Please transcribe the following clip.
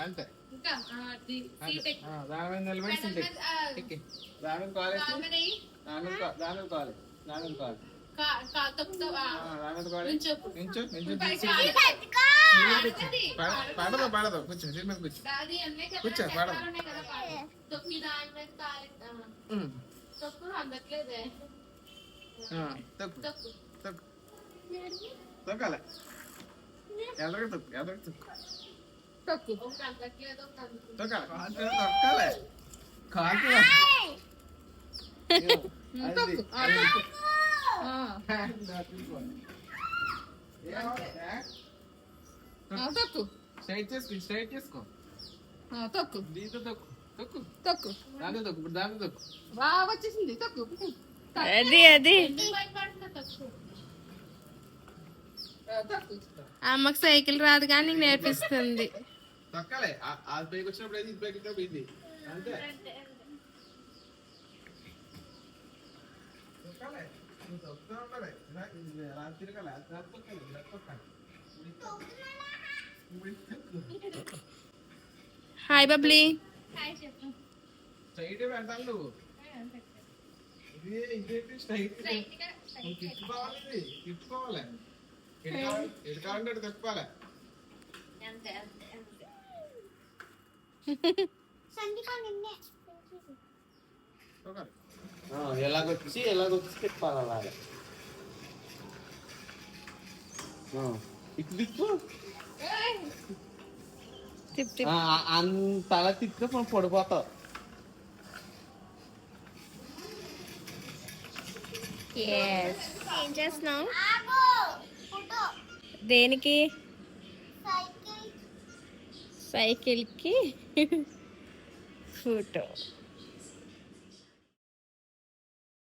అంతే దాని మీద నిలబడి దాని కాలేజ్ దాని కాలేజ్ దాని కాలేజ్ పడదు పడదు కూర్చో సీట్ మీద కూర్చో కూర్చో పడదు తొక్కాలి ఎదరికి తొక్కు ఎదరికి తొక్కు తొక్కాలి తొక్కాలి కాకి స్ట్రైట్ చేసుకో స్ట్రైట్ చేసుకో తొక్కు దీంతో తొక్కు తొక్కు తొక్కు దాంతో తొక్కు ఇప్పుడు దాంతో తొక్కు బాగా వచ్చేసింది తొక్కు అది అమ్మకి సైకిల్ రాదు కానీ నీకు నేర్పిస్తుంది. తొక్కాలి ఆ పైకి వచ్చినప్పుడు ఇది పైకి వచ్చినప్పుడు ఇది అంతే తొక్కాలి తొక్కుతూ ఉండాలి ఇలా తిరగాలి ఇలా తొక్కాలి ఇలా తొక్కాలి. హాయ్ బబ్లీ. స్ట్రైట్ పెడతాను నువ్వు ఇది ఇదేంటి స్ట్రైట్ తిప్పుకోవాలి ఇది తిప్పుకోవాలి ఎటు కావాలంటే అటు తిప్పుకోవాలి. ఎలాగొచ్చి తిప్పాలి అలాగే ఇటు తిప్పు అంత అలా తిప్పితే మనం పడిపోతావు. ఏం చేస్తున్నావు? దేనికి? సైకిల్కి ఫోటో.